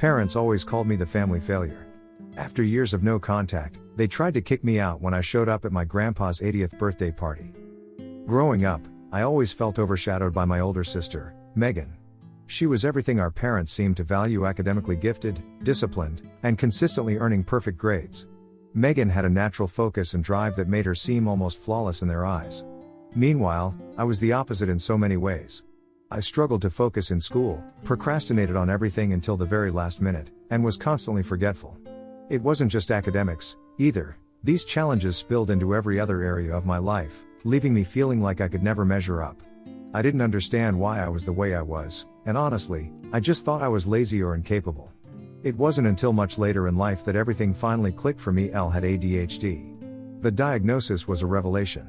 Parents always called me the family failure. After years of no contact, they tried to kick me out when I showed up at my grandpa's 80th birthday party. Growing up, I always felt overshadowed by my older sister, Megan. She was everything our parents seemed to value: academically gifted, disciplined, and consistently earning perfect grades. Megan had a natural focus and drive that made her seem almost flawless in their eyes. Meanwhile, I was the opposite in so many ways. I struggled to focus in school, procrastinated on everything until the very last minute, and was constantly forgetful. It wasn't just academics, either. These challenges spilled into every other area of my life, leaving me feeling like I could never measure up. I didn't understand why I was the way I was, and honestly, I just thought I was lazy or incapable. It wasn't until much later in life that everything finally clicked for me. Elle had ADHD. The diagnosis was a revelation.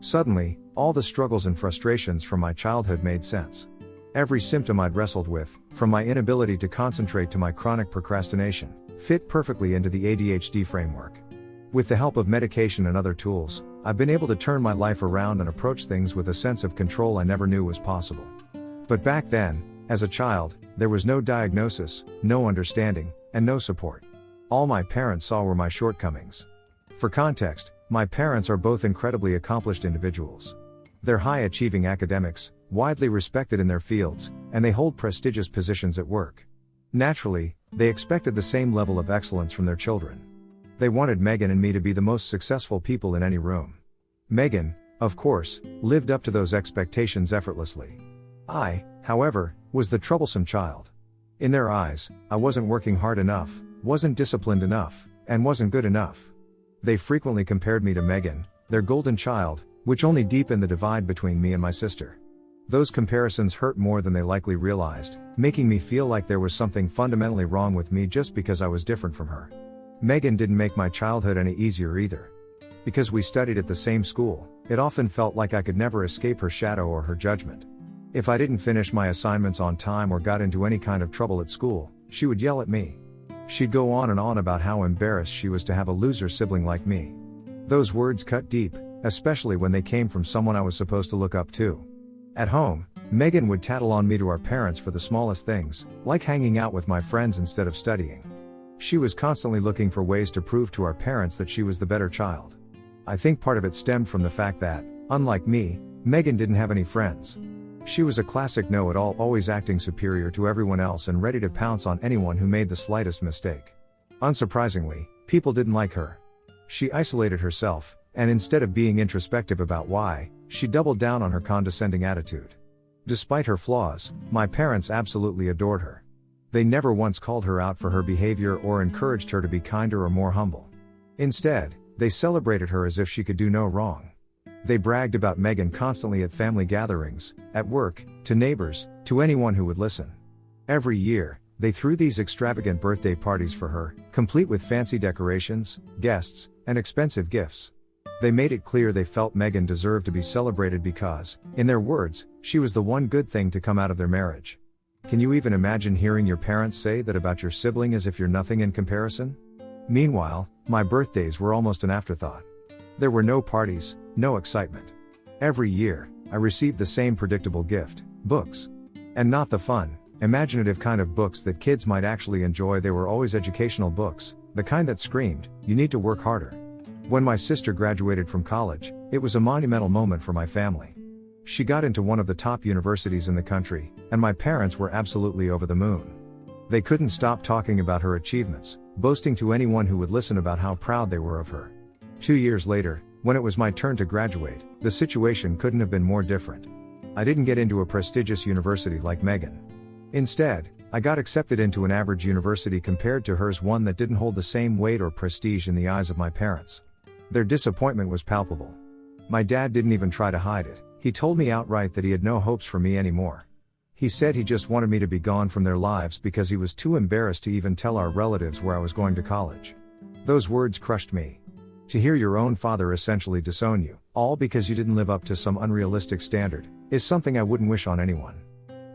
Suddenly, all the struggles and frustrations from my childhood made sense. Every symptom I'd wrestled with, from my inability to concentrate to my chronic procrastination, fit perfectly into the ADHD framework. With the help of medication and other tools, I've been able to turn my life around and approach things with a sense of control I never knew was possible. But back then, as a child, there was no diagnosis, no understanding, and no support. All my parents saw were my shortcomings. For context, my parents are both incredibly accomplished individuals. They're high-achieving academics, widely respected in their fields, and they hold prestigious positions at work. Naturally, they expected the same level of excellence from their children. They wanted Megan and me to be the most successful people in any room. Megan, of course, lived up to those expectations effortlessly. I, however, was the troublesome child. In their eyes, I wasn't working hard enough, wasn't disciplined enough, and wasn't good enough. They frequently compared me to Megan, their golden child, which only deepened the divide between me and my sister. Those comparisons hurt more than they likely realized, making me feel like there was something fundamentally wrong with me just because I was different from her. Megan didn't make my childhood any easier either. Because we studied at the same school, it often felt like I could never escape her shadow or her judgment. If I didn't finish my assignments on time or got into any kind of trouble at school, she would yell at me. She'd go on and on about how embarrassed she was to have a loser sibling like me. Those words cut deep, especially when they came from someone I was supposed to look up to. At home, Megan would tattle on me to our parents for the smallest things, like hanging out with my friends instead of studying. She was constantly looking for ways to prove to our parents that she was the better child. I think part of it stemmed from the fact that, unlike me, Megan didn't have any friends. She was a classic know-it-all, always acting superior to everyone else and ready to pounce on anyone who made the slightest mistake. Unsurprisingly, people didn't like her. She isolated herself, and instead of being introspective about why, she doubled down on her condescending attitude. Despite her flaws, my parents absolutely adored her. They never once called her out for her behavior or encouraged her to be kinder or more humble. Instead, they celebrated her as if she could do no wrong. They bragged about Megan constantly at family gatherings, at work, to neighbors, to anyone who would listen. Every year, they threw these extravagant birthday parties for her, complete with fancy decorations, guests, and expensive gifts. They made it clear they felt Megan deserved to be celebrated because, in their words, she was the one good thing to come out of their marriage. Can you even imagine hearing your parents say that about your sibling as if you're nothing in comparison? Meanwhile, my birthdays were almost an afterthought. There were no parties, no excitement. Every year, I received the same predictable gift: books. And not the fun, imaginative kind of books that kids might actually enjoy. They were always educational books, the kind that screamed, "You need to work harder." When my sister graduated from college, it was a monumental moment for my family. She got into one of the top universities in the country, and my parents were absolutely over the moon. They couldn't stop talking about her achievements, boasting to anyone who would listen about how proud they were of her. 2 years later, when it was my turn to graduate, the situation couldn't have been more different. I didn't get into a prestigious university like Megan. Instead, I got accepted into an average university compared to hers, one that didn't hold the same weight or prestige in the eyes of my parents. Their disappointment was palpable. My dad didn't even try to hide it. He told me outright that he had no hopes for me anymore. He said he just wanted me to be gone from their lives because he was too embarrassed to even tell our relatives where I was going to college. Those words crushed me. To hear your own father essentially disown you, all because you didn't live up to some unrealistic standard, is something I wouldn't wish on anyone.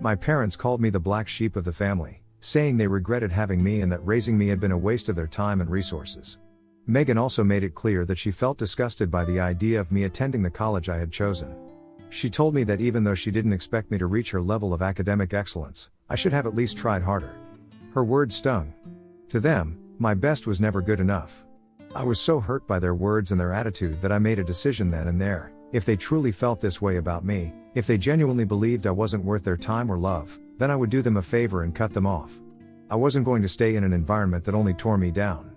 My parents called me the black sheep of the family, saying they regretted having me and that raising me had been a waste of their time and resources. Megan also made it clear that she felt disgusted by the idea of me attending the college I had chosen. She told me that even though she didn't expect me to reach her level of academic excellence, I should have at least tried harder. Her words stung. To them, my best was never good enough. I was so hurt by their words and their attitude that I made a decision then and there. If they truly felt this way about me, if they genuinely believed I wasn't worth their time or love, then I would do them a favor and cut them off. I wasn't going to stay in an environment that only tore me down.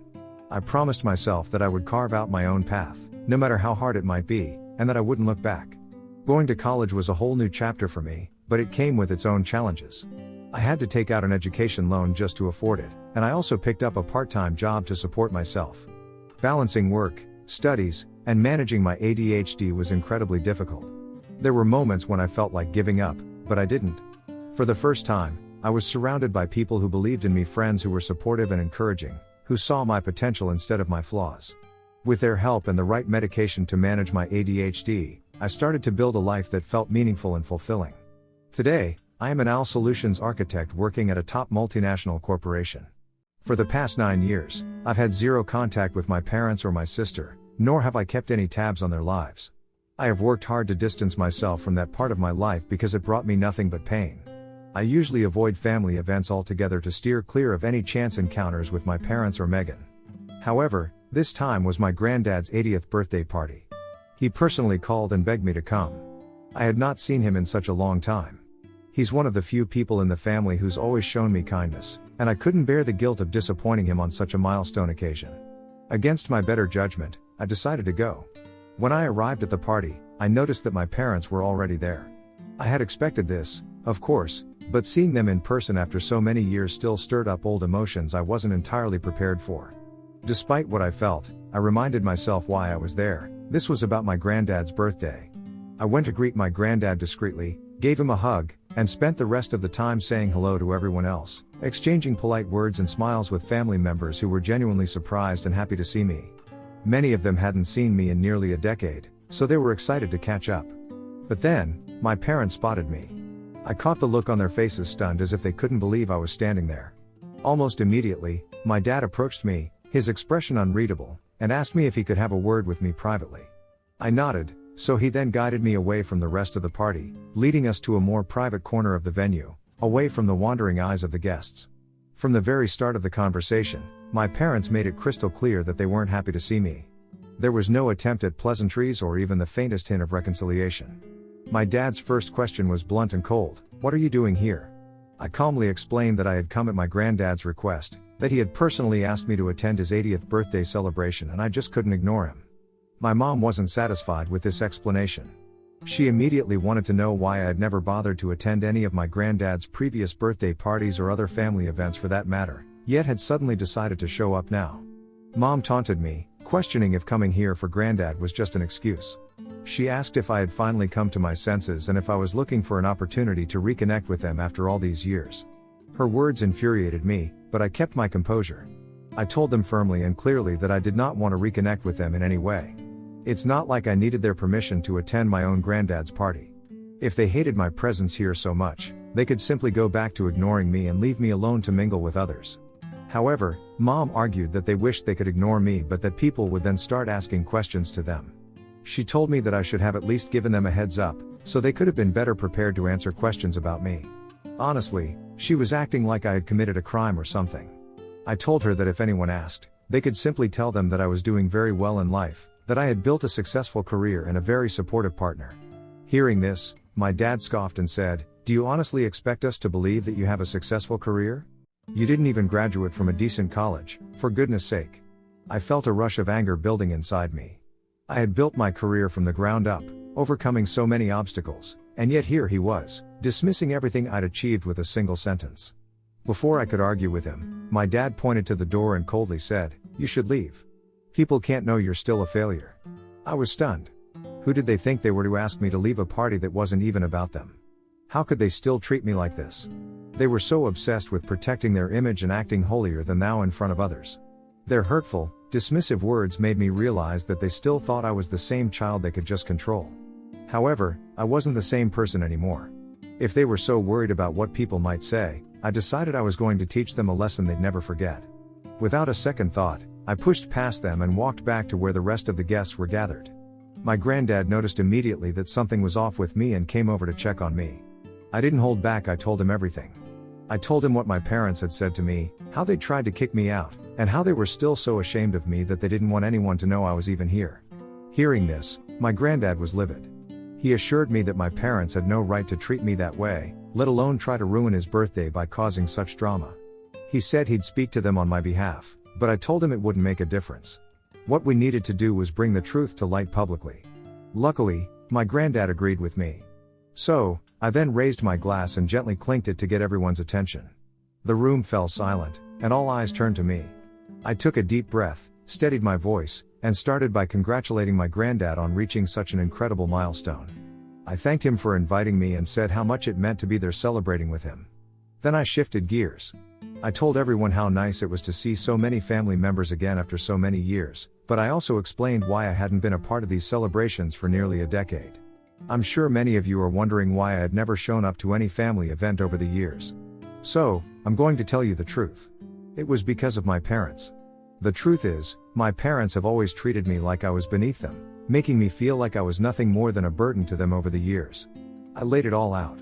I promised myself that I would carve out my own path, no matter how hard it might be, and that I wouldn't look back. Going to college was a whole new chapter for me, but it came with its own challenges. I had to take out an education loan just to afford it, and I also picked up a part-time job to support myself. Balancing work, studies, and managing my ADHD was incredibly difficult. There were moments when I felt like giving up, but I didn't. For the first time, I was surrounded by people who believed in me, friends who were supportive and encouraging, who saw my potential instead of my flaws. With their help and the right medication to manage my ADHD, I started to build a life that felt meaningful and fulfilling. Today, I am an AL Solutions architect working at a top multinational corporation. For the past 9 years, I've had zero contact with my parents or my sister, nor have I kept any tabs on their lives. I have worked hard to distance myself from that part of my life because it brought me nothing but pain. I usually avoid family events altogether to steer clear of any chance encounters with my parents or Megan. However, this time was my granddad's 80th birthday party. He personally called and begged me to come. I had not seen him in such a long time. He's one of the few people in the family who's always shown me kindness, and I couldn't bear the guilt of disappointing him on such a milestone occasion. Against my better judgment, I decided to go. When I arrived at the party, I noticed that my parents were already there. I had expected this, of course, but seeing them in person after so many years still stirred up old emotions I wasn't entirely prepared for. Despite what I felt, I reminded myself why I was there. This was about my granddad's birthday. I went to greet my granddad discreetly, gave him a hug, and spent the rest of the time saying hello to everyone else, exchanging polite words and smiles with family members who were genuinely surprised and happy to see me. Many of them hadn't seen me in nearly a decade, so they were excited to catch up. But then, my parents spotted me. I caught the look on their faces, stunned as if they couldn't believe I was standing there. Almost immediately, my dad approached me, his expression unreadable, and asked me if he could have a word with me privately. I nodded, so he then guided me away from the rest of the party, leading us to a more private corner of the venue, away from the wandering eyes of the guests. From the very start of the conversation, my parents made it crystal clear that they weren't happy to see me. There was no attempt at pleasantries or even the faintest hint of reconciliation. My dad's first question was blunt and cold: "What are you doing here?" I calmly explained that I had come at my granddad's request, that he had personally asked me to attend his 80th birthday celebration and I just couldn't ignore him. My mom wasn't satisfied with this explanation. She immediately wanted to know why I had never bothered to attend any of my granddad's previous birthday parties or other family events for that matter, yet had suddenly decided to show up now. Mom taunted me, questioning if coming here for granddad was just an excuse. She asked if I had finally come to my senses and if I was looking for an opportunity to reconnect with them after all these years. Her words infuriated me, but I kept my composure. I told them firmly and clearly that I did not want to reconnect with them in any way. It's not like I needed their permission to attend my own granddad's party. If they hated my presence here so much, they could simply go back to ignoring me and leave me alone to mingle with others. However, Mom argued that they wished they could ignore me but that people would then start asking questions to them. She told me that I should have at least given them a heads up, so they could have been better prepared to answer questions about me. Honestly, she was acting like I had committed a crime or something. I told her that if anyone asked, they could simply tell them that I was doing very well in life, that I had built a successful career and a very supportive partner. Hearing this, my dad scoffed and said, "Do you honestly expect us to believe that you have a successful career? You didn't even graduate from a decent college, for goodness sake." I felt a rush of anger building inside me. I had built my career from the ground up, overcoming so many obstacles, and yet here he was, dismissing everything I'd achieved with a single sentence. Before I could argue with him, my dad pointed to the door and coldly said, "You should leave. People can't know you're still a failure." I was stunned. Who did they think they were to ask me to leave a party that wasn't even about them? How could they still treat me like this? They were so obsessed with protecting their image and acting holier than thou in front of others. Their hurtful, dismissive words made me realize that they still thought I was the same child they could just control. However, I wasn't the same person anymore. If they were so worried about what people might say, I decided I was going to teach them a lesson they'd never forget. Without a second thought, I pushed past them and walked back to where the rest of the guests were gathered. My granddad noticed immediately that something was off with me and came over to check on me. I didn't hold back, I told him everything. I told him what my parents had said to me, how they tried to kick me out, and how they were still so ashamed of me that they didn't want anyone to know I was even here. Hearing this, my granddad was livid. He assured me that my parents had no right to treat me that way, let alone try to ruin his birthday by causing such drama. He said he'd speak to them on my behalf, but I told him it wouldn't make a difference. What we needed to do was bring the truth to light publicly. Luckily, my granddad agreed with me. So, I then raised my glass and gently clinked it to get everyone's attention. The room fell silent, and all eyes turned to me. I took a deep breath, steadied my voice, and started by congratulating my granddad on reaching such an incredible milestone. I thanked him for inviting me and said how much it meant to be there celebrating with him. Then I shifted gears. I told everyone how nice it was to see so many family members again after so many years, but I also explained why I hadn't been a part of these celebrations for nearly a decade. I'm sure many of you are wondering why I had never shown up to any family event over the years. So, I'm going to tell you the truth. It was because of my parents. The truth is, my parents have always treated me like I was beneath them, making me feel like I was nothing more than a burden to them over the years. I laid it all out.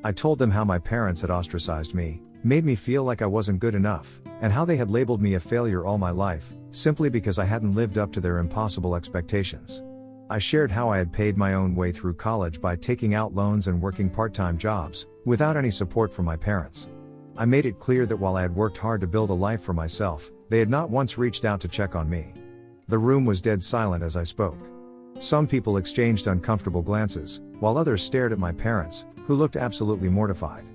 I told them how my parents had ostracized me, made me feel like I wasn't good enough, and how they had labeled me a failure all my life, simply because I hadn't lived up to their impossible expectations. I shared how I had paid my own way through college by taking out loans and working part-time jobs, without any support from my parents. I made it clear that while I had worked hard to build a life for myself, they had not once reached out to check on me. The room was dead silent as I spoke. Some people exchanged uncomfortable glances, while others stared at my parents, who looked absolutely mortified.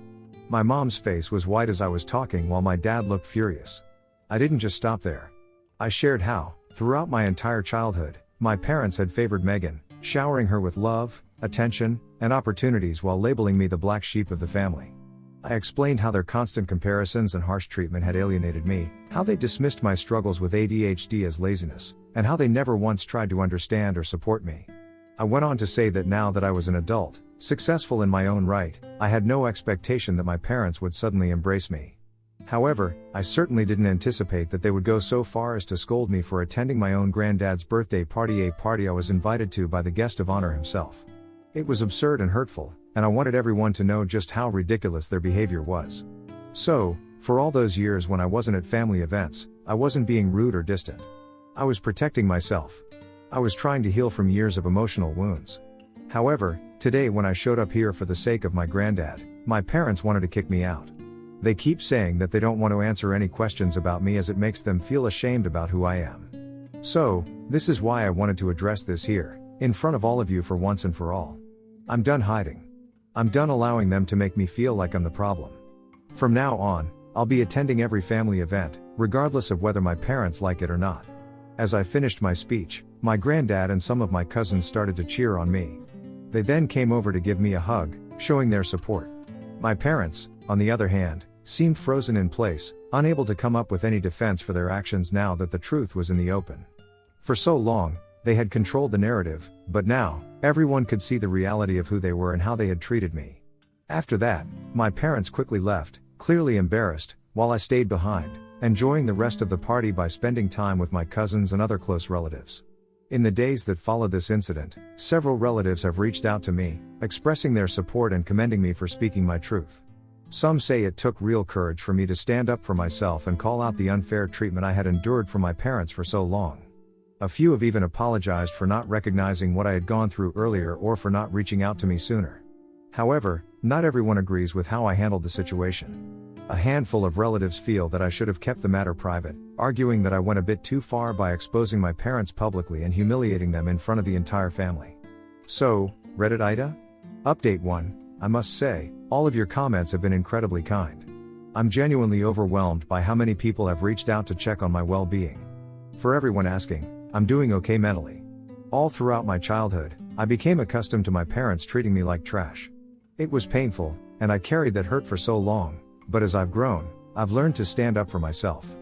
My mom's face was white as I was talking while my dad looked furious. I didn't just stop there. I shared how, throughout my entire childhood, my parents had favored Megan, showering her with love, attention, and opportunities while labeling me the black sheep of the family. I explained how their constant comparisons and harsh treatment had alienated me, how they dismissed my struggles with ADHD as laziness, and how they never once tried to understand or support me. I went on to say that now that I was an adult, successful in my own right, I had no expectation that my parents would suddenly embrace me. However, I certainly didn't anticipate that they would go so far as to scold me for attending my own granddad's birthday party, a party I was invited to by the guest of honor himself. It was absurd and hurtful, and I wanted everyone to know just how ridiculous their behavior was. So, for all those years when I wasn't at family events, I wasn't being rude or distant. I was protecting myself. I was trying to heal from years of emotional wounds. However, today when I showed up here for the sake of my granddad, my parents wanted to kick me out. They keep saying that they don't want to answer any questions about me as it makes them feel ashamed about who I am. So, this is why I wanted to address this here, in front of all of you for once and for all. I'm done hiding. I'm done allowing them to make me feel like I'm the problem. From now on, I'll be attending every family event, regardless of whether my parents like it or not. As I finished my speech, my granddad and some of my cousins started to cheer on me. They then came over to give me a hug, showing their support. My parents, on the other hand, seemed frozen in place, unable to come up with any defense for their actions now that the truth was in the open. For so long, they had controlled the narrative, but now, everyone could see the reality of who they were and how they had treated me. After that, my parents quickly left, clearly embarrassed, while I stayed behind, enjoying the rest of the party by spending time with my cousins and other close relatives. In the days that followed this incident, several relatives have reached out to me, expressing their support and commending me for speaking my truth. Some say it took real courage for me to stand up for myself and call out the unfair treatment I had endured from my parents for so long. A few have even apologized for not recognizing what I had gone through earlier or for not reaching out to me sooner. However, not everyone agrees with how I handled the situation. A handful of relatives feel that I should have kept the matter private, arguing that I went a bit too far by exposing my parents publicly and humiliating them in front of the entire family. So, Reddit Ida? Update 1, I must say, all of your comments have been incredibly kind. I'm genuinely overwhelmed by how many people have reached out to check on my well-being. For everyone asking, I'm doing okay mentally. All throughout my childhood, I became accustomed to my parents treating me like trash. It was painful, and I carried that hurt for so long, but as I've grown, I've learned to stand up for myself.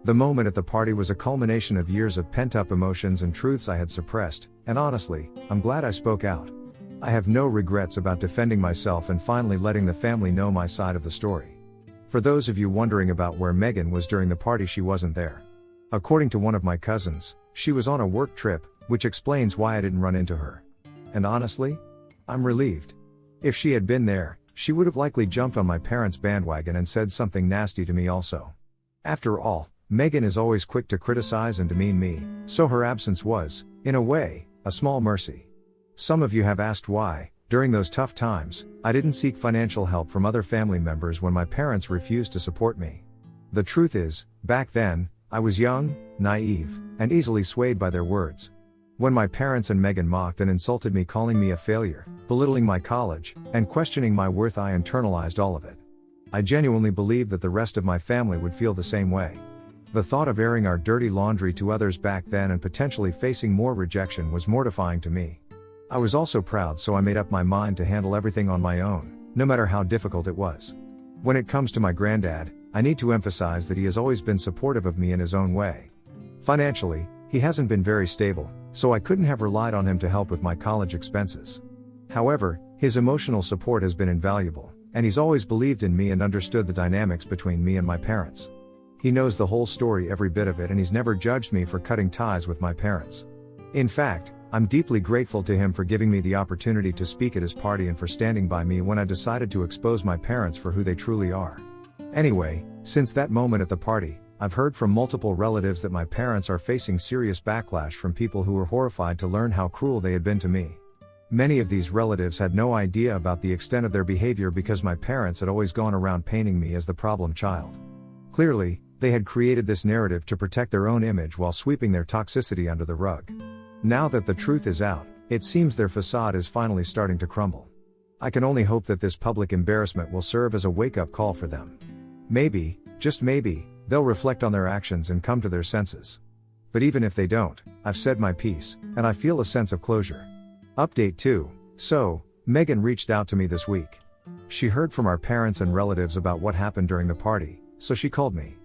The moment at the party was a culmination of years of pent-up emotions and truths I had suppressed, and honestly, I'm glad I spoke out. I have no regrets about defending myself and finally letting the family know my side of the story. For those of you wondering about where Megan was during the party, she wasn't there. According to one of my cousins, she was on a work trip, which explains why I didn't run into her. And honestly, I'm relieved. If she had been there, She would have likely jumped on my parents' bandwagon and said something nasty to me also. After all, Megan is always quick to criticize and demean me, so her absence was, in a way, a small mercy. Some of you have asked why, during those tough times, I didn't seek financial help from other family members when my parents refused to support me. The truth is, back then, I was young, naive, and easily swayed by their words. When my parents and Megan mocked and insulted me, calling me a failure, belittling my college, and questioning my worth, I internalized all of it. I genuinely believed that the rest of my family would feel the same way. The thought of airing our dirty laundry to others back then and potentially facing more rejection was mortifying to me. I was also proud, so I made up my mind to handle everything on my own, no matter how difficult it was. When it comes to my granddad, I need to emphasize that he has always been supportive of me in his own way. Financially, he hasn't been very stable, so I couldn't have relied on him to help with my college expenses. However, his emotional support has been invaluable, and he's always believed in me and understood the dynamics between me and my parents. He knows the whole story, every bit of it, and he's never judged me for cutting ties with my parents. In fact, I'm deeply grateful to him for giving me the opportunity to speak at his party and for standing by me when I decided to expose my parents for who they truly are. Anyway, since that moment at the party, I've heard from multiple relatives that my parents are facing serious backlash from people who were horrified to learn how cruel they had been to me. Many of these relatives had no idea about the extent of their behavior because my parents had always gone around painting me as the problem child. Clearly, they had created this narrative to protect their own image while sweeping their toxicity under the rug. Now that the truth is out, it seems their facade is finally starting to crumble. I can only hope that this public embarrassment will serve as a wake-up call for them. Maybe, just maybe, they'll reflect on their actions and come to their senses. But even if they don't, I've said my piece, and I feel a sense of closure. Update 2. So, Megan reached out to me this week. She heard from our parents and relatives about what happened during the party, so she called me.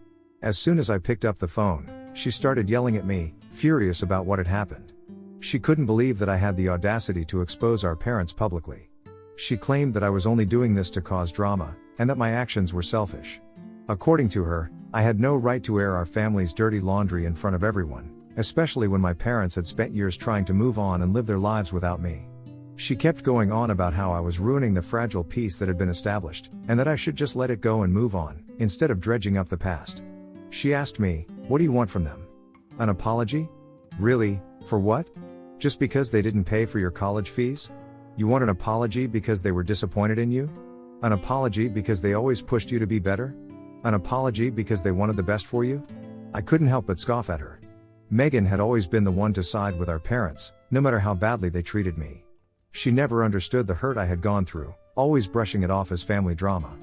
As soon as I picked up the phone, she started yelling at me, furious about what had happened. She couldn't believe that I had the audacity to expose our parents publicly. She claimed that I was only doing this to cause drama, and that my actions were selfish. According to her, I had no right to air our family's dirty laundry in front of everyone, especially when my parents had spent years trying to move on and live their lives without me. She kept going on about how I was ruining the fragile peace that had been established, and that I should just let it go and move on, instead of dredging up the past. She asked me, "What do you want from them? An apology? Really, for what? Just because they didn't pay for your college fees? You want an apology because they were disappointed in you? An apology because they always pushed you to be better? An apology because they wanted the best for you?" I couldn't help but scoff at her. Megan had always been the one to side with our parents, no matter how badly they treated me. She never understood the hurt I had gone through, always brushing it off as family drama.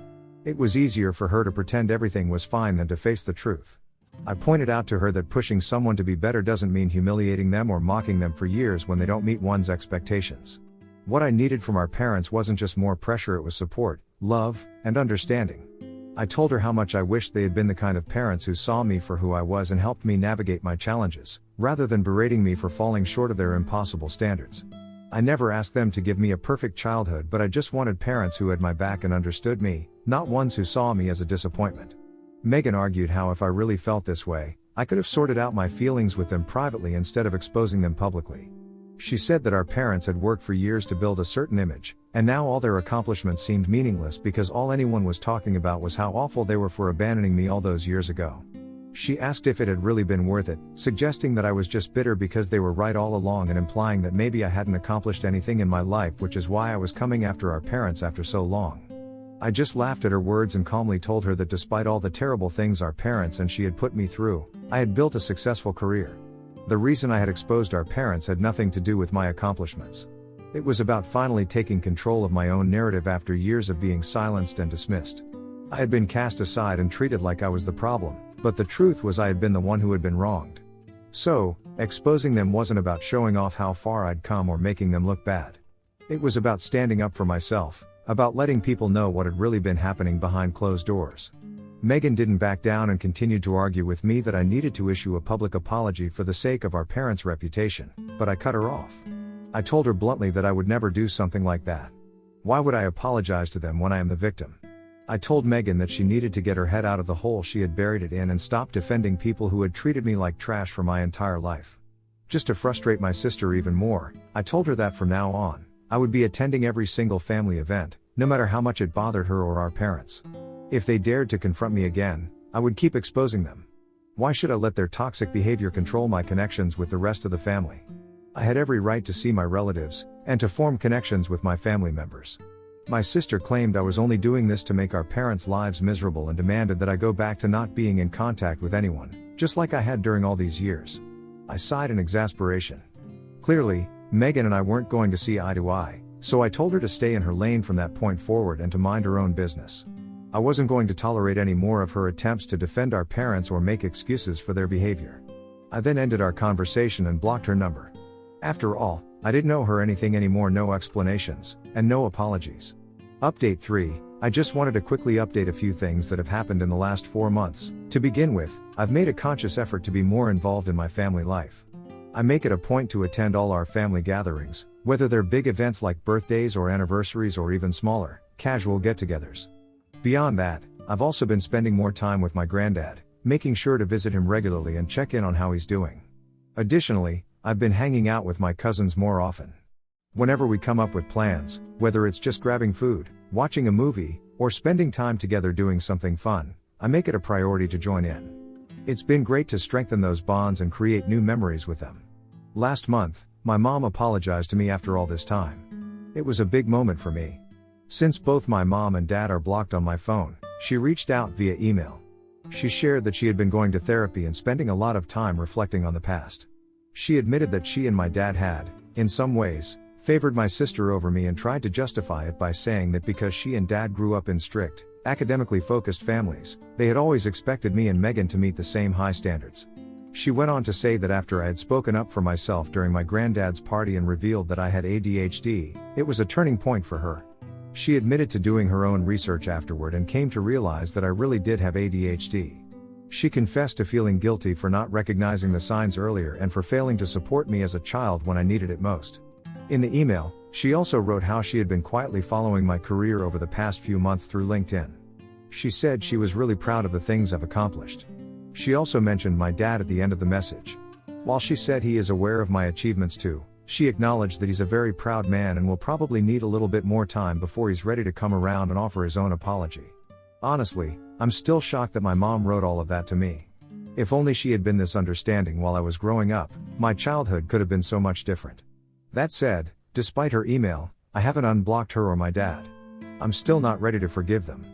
It was easier for her to pretend everything was fine than to face the truth. I pointed out to her that pushing someone to be better doesn't mean humiliating them or mocking them for years when they don't meet one's expectations. What I needed from our parents wasn't just more pressure, it was support, love, and understanding. I told her how much I wished they had been the kind of parents who saw me for who I was and helped me navigate my challenges, rather than berating me for falling short of their impossible standards. I never asked them to give me a perfect childhood, but I just wanted parents who had my back and understood me, not ones who saw me as a disappointment. Megan argued how if I really felt this way, I could have sorted out my feelings with them privately instead of exposing them publicly. She said that our parents had worked for years to build a certain image, and now all their accomplishments seemed meaningless because all anyone was talking about was how awful they were for abandoning me all those years ago. She asked if it had really been worth it, suggesting that I was just bitter because they were right all along and implying that maybe I hadn't accomplished anything in my life, which is why I was coming after our parents after so long. I just laughed at her words and calmly told her that despite all the terrible things our parents and she had put me through, I had built a successful career. The reason I had exposed our parents had nothing to do with my accomplishments. It was about finally taking control of my own narrative after years of being silenced and dismissed. I had been cast aside and treated like I was the problem, but the truth was I had been the one who had been wronged. So, exposing them wasn't about showing off how far I'd come or making them look bad. It was about standing up for myself, about letting people know what had really been happening behind closed doors. Megan didn't back down and continued to argue with me that I needed to issue a public apology for the sake of our parents' reputation, but I cut her off. I told her bluntly that I would never do something like that. Why would I apologize to them when I am the victim? I told Megan that she needed to get her head out of the hole she had buried it in and stop defending people who had treated me like trash for my entire life. Just to frustrate my sister even more, I told her that from now on, I would be attending every single family event, no matter how much it bothered her or our parents. If they dared to confront me again, I would keep exposing them. Why should I let their toxic behavior control my connections with the rest of the family? I had every right to see my relatives, and to form connections with my family members. My sister claimed I was only doing this to make our parents' lives miserable and demanded that I go back to not being in contact with anyone, just like I had during all these years. I sighed in exasperation. Clearly, Megan and I weren't going to see eye to eye, so I told her to stay in her lane from that point forward and to mind her own business. I wasn't going to tolerate any more of her attempts to defend our parents or make excuses for their behavior. I then ended our conversation and blocked her number. After all, I didn't owe her anything anymore, no explanations, and no apologies. Update 3, I just wanted to quickly update a few things that have happened in the last 4 months. To begin with, I've made a conscious effort to be more involved in my family life. I make it a point to attend all our family gatherings, whether they're big events like birthdays or anniversaries or even smaller, casual get-togethers. Beyond that, I've also been spending more time with my granddad, making sure to visit him regularly and check in on how he's doing. Additionally, I've been hanging out with my cousins more often. Whenever we come up with plans, whether it's just grabbing food, watching a movie, or spending time together doing something fun, I make it a priority to join in. It's been great to strengthen those bonds and create new memories with them. Last month, my mom apologized to me after all this time. It was a big moment for me. Since both my mom and dad are blocked on my phone, she reached out via email. She shared that she had been going to therapy and spending a lot of time reflecting on the past. She admitted that she and my dad had, in some ways, favored my sister over me and tried to justify it by saying that because she and dad grew up in strict, academically focused families, they had always expected me and Megan to meet the same high standards. She went on to say that after I had spoken up for myself during my granddad's party and revealed that I had ADHD, it was a turning point for her. She admitted to doing her own research afterward and came to realize that I really did have ADHD. She confessed to feeling guilty for not recognizing the signs earlier and for failing to support me as a child when I needed it most. In the email, she also wrote how she had been quietly following my career over the past few months through LinkedIn. She said she was really proud of the things I've accomplished. She also mentioned my dad at the end of the message. While she said he is aware of my achievements too, she acknowledged that he's a very proud man and will probably need a little bit more time before he's ready to come around and offer his own apology. Honestly, I'm still shocked that my mom wrote all of that to me. If only she had been this understanding while I was growing up, my childhood could have been so much different. That said, despite her email, I haven't unblocked her or my dad. I'm still not ready to forgive them.